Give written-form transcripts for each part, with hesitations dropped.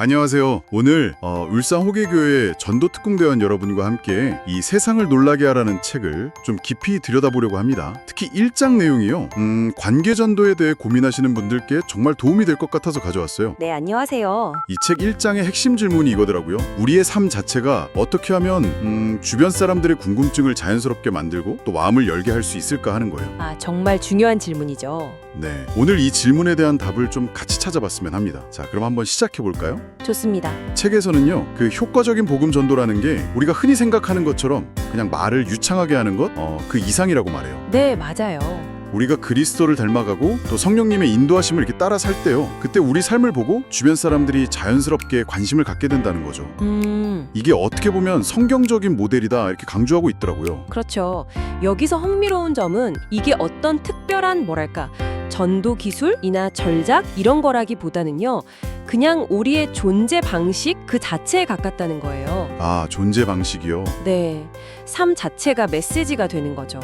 안녕하세요. 오늘 울산 호계교회 전도특공대원 여러분과 함께 이 세상을 놀라게 하라는 책을 좀 깊이 들여다보려고 합니다. 특히 1장 내용이요. 관계전도에 대해 고민하시는 분들께 정말 도움이 될 것 같아서 가져왔어요. 네, 안녕하세요. 이 책 1장의 핵심 질문이 이거더라고요. 우리의 삶 자체가 어떻게 하면 주변 사람들의 궁금증을 자연스럽게 만들고 또 마음을 열게 할 수 있을까 하는 거예요. 정말 중요한 질문이죠. 네, 오늘 이 질문에 대한 답을 좀 같이 찾아봤으면 합니다. 자, 그럼 한번 시작해 볼까요? 좋습니다. 책에서는요, 그 효과적인 복음 전도라는 게 우리가 흔히 생각하는 것처럼 그냥 말을 유창하게 하는 것, 그 이상이라고 말해요. 네, 맞아요. 우리가 그리스도를 닮아가고 또 성령님의 인도하심을 이렇게 따라 살 때요, 그때 우리 삶을 보고 주변 사람들이 자연스럽게 관심을 갖게 된다는 거죠. 이게 어떻게 보면 성경적인 모델이다 이렇게 강조하고 있더라고요. 그렇죠. 여기서 흥미로운 점은 이게 어떤 특별한 전도 기술이나 전략 이런 거라기보다는요. 그냥 우리의 존재 방식 그 자체에 가깝다는 거예요. 아, 존재 방식이요? 네, 삶 자체가 메시지가 되는 거죠.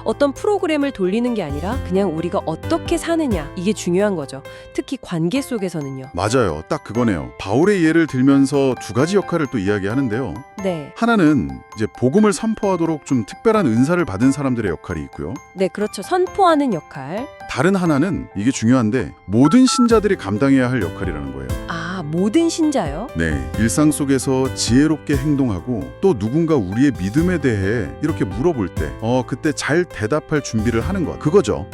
어떤 프로그램을 돌리는 게 아니라 그냥 우리가 어떻게 사느냐 이게 중요한 거죠. 특히 관계 속에서는요. 맞아요. 딱 그거네요. 바울의 예를 들면서 두 가지 역할을 또 이야기하는데요. 네, 하나는 이제 복음을 선포하도록 좀 특별한 은사를 받은 사람들의 역할이 있고요. 네, 그렇죠. 선포하는 역할. 다른 하나는 이게 중요한데 모든 신자들이 감당해야 할 역할이라는 거예요. 모든 신자요? 네, 일상 속에서 지혜롭게 행동하고 또 누군가 우리의 믿음에 대해 이렇게 물어볼 때 그때 잘 대답할 준비를 하는 것, 그거죠.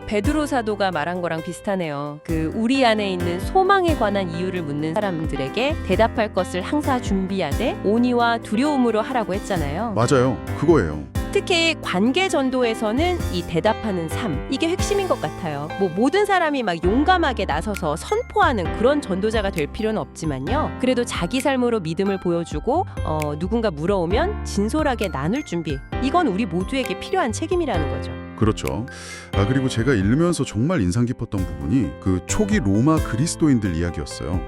베드로 사도가 말한 거랑 비슷하네요. 우리 안에 있는 소망에 관한 이유를 묻는 사람들에게 대답할 것을 항상 준비하되 온유와 두려움으로 하라고 했잖아요. 맞아요, 그거예요. 특히 관계 전도에서는 이 대답하는 삶, 이게 핵심인 것 같아요. 모든 사람이 막 용감하게 나서서 선포하는 그런 전도자가 될 필요는 없지만요. 그래도 자기 삶으로 믿음을 보여주고 누군가 물어오면 진솔하게 나눌 준비, 이건 우리 모두에게 필요한 책임이라는 거죠. 그렇죠. 그리고 제가 읽으면서 정말 인상 깊었던 부분이 그 초기 로마 그리스도인들 이야기였어요.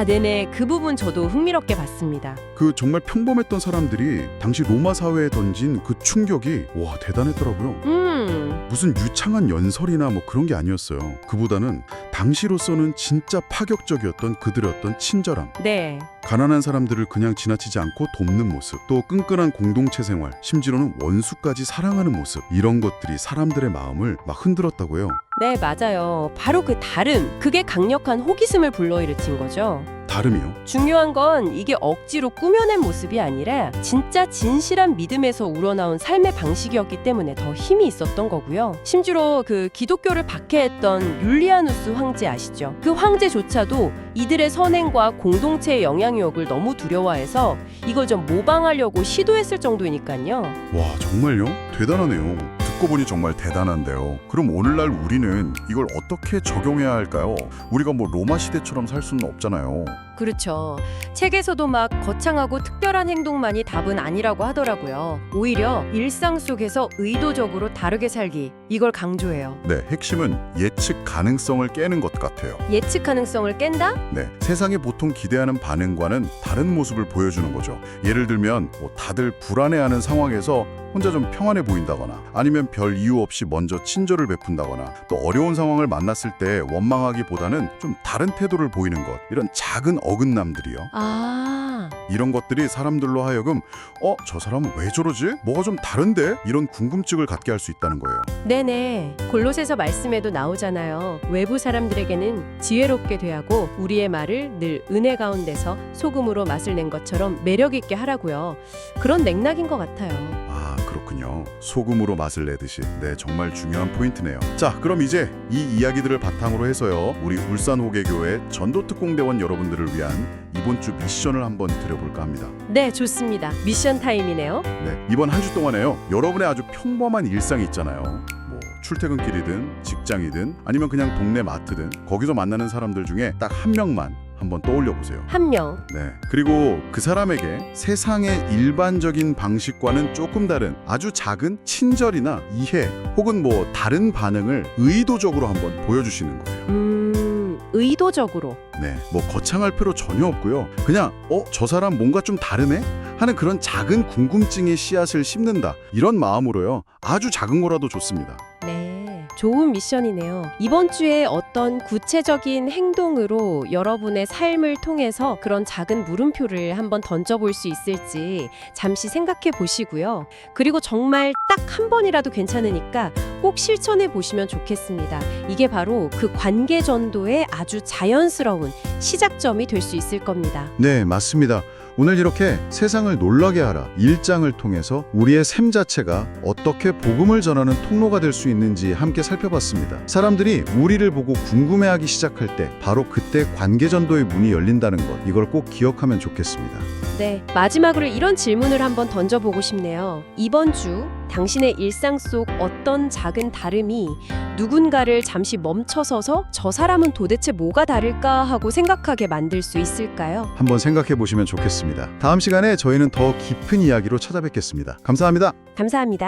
네네. 그 부분 저도 흥미롭게 봤습니다. 그 정말 평범했던 사람들이 당시 로마 사회에 던진 그 충격이 와, 대단했더라고요. 무슨 유창한 연설이나 그런 게 아니었어요. 그보다는 당시로서는 진짜 파격적이었던 그들의 어떤 친절함. 네. 가난한 사람들을 그냥 지나치지 않고 돕는 모습, 또 끈끈한 공동체 생활, 심지어는 원수까지 사랑하는 모습, 이런 것들이 사람들의 마음을 막 흔들었다고요. 네, 맞아요. 바로 그 다름, 그게 강력한 호기심을 불러일으킨 거죠. 다름이요? 중요한 건 이게 억지로 꾸며낸 모습이 아니라 진짜 진실한 믿음에서 우러나온 삶의 방식이었기 때문에 더 힘이 있었던 거고요. 심지어 그 기독교를 박해했던 율리아누스 황제 아시죠? 그 황제조차도 이들의 선행과 공동체의 영향력을 너무 두려워해서 이걸 좀 모방하려고 시도했을 정도니까요. 와, 정말요? 대단하네요. 듣고 보니 정말 대단한데요. 그럼 오늘날 우리는 이걸 어떻게 적용해야 할까요? 우리가 로마 시대처럼 살 수는 없잖아요. 그렇죠. 책에서도 막 거창하고 특별한 행동만이 답은 아니라고 하더라고요. 오히려 일상 속에서 의도적으로 다르게 살기, 이걸 강조해요. 네, 핵심은 예측 가능성을 깨는 것 같아요. 예측 가능성을 깬다? 네, 세상이 보통 기대하는 반응과는 다른 모습을 보여주는 거죠. 예를 들면 다들 불안해하는 상황에서 혼자 좀 평안해 보인다거나, 아니면 별 이유 없이 먼저 친절을 베푼다거나, 또 어려운 상황을 만났을 때 원망하기보다는 좀 다른 태도를 보이는 것, 이런 작은 어긋남들이요. 이런 것들이 사람들로 하여금 저 사람은 왜 저러지? 뭐가 좀 다른데? 이런 궁금증을 갖게 할 수 있다는 거예요. 네네. 골로새서 말씀에도 나오잖아요. 외부 사람들에게는 지혜롭게 대하고 우리의 말을 늘 은혜 가운데서 소금으로 맛을 낸 것처럼 매력 있게 하라고요. 그런 맥락인 것 같아요. 그렇군요. 소금으로 맛을 내듯이. 네, 정말 중요한 포인트네요. 자, 그럼 이제 이 이야기들을 바탕으로 해서요, 우리 울산 호계교회 전도특공대원 여러분들을 위한 이번 주 미션을 한번 드려볼까 합니다. 네, 좋습니다. 미션 타임이네요. 네, 이번 한 주 동안에요, 여러분의 아주 평범한 일상이 있잖아요. 출퇴근길이든 직장이든 아니면 그냥 동네 마트든 거기서 만나는 사람들 중에 딱 한 명만 한번 떠올려 보세요. 한 명. 네. 그리고 그 사람에게 세상의 일반적인 방식과는 조금 다른 아주 작은 친절이나 이해 혹은 다른 반응을 의도적으로 한번 보여주시는 거예요. 의도적으로. 네. 거창할 필요 전혀 없고요. 그냥 저 사람 뭔가 좀 다르네? 하는 그런 작은 궁금증의 씨앗을 심는다. 이런 마음으로요. 아주 작은 거라도 좋습니다. 네. 좋은 미션이네요. 이번 주에 어떤 구체적인 행동으로 여러분의 삶을 통해서 그런 작은 물음표를 한번 던져볼 수 있을지 잠시 생각해 보시고요. 그리고 정말 딱 한 번이라도 괜찮으니까 꼭 실천해 보시면 좋겠습니다. 이게 바로 그 관계 전도의 아주 자연스러운 시작점이 될 수 있을 겁니다. 네, 맞습니다. 오늘 이렇게 세상을 놀라게 하라 1장을 통해서 우리의 삶 자체가 어떻게 복음을 전하는 통로가 될 수 있는지 함께 살펴봤습니다. 사람들이 우리를 보고 궁금해하기 시작할 때 바로 그때 관계전도의 문이 열린다는 것, 이걸 꼭 기억하면 좋겠습니다. 네, 마지막으로 이런 질문을 한번 던져보고 싶네요. 이번 주 당신의 일상 속 어떤 작은 다름이 누군가를 잠시 멈춰서서 저 사람은 도대체 뭐가 다를까 하고 생각하게 만들 수 있을까요? 한번 생각해 보시면 좋겠습니다. 다음 시간에 저희는 더 깊은 이야기로 찾아뵙겠습니다. 감사합니다. 감사합니다.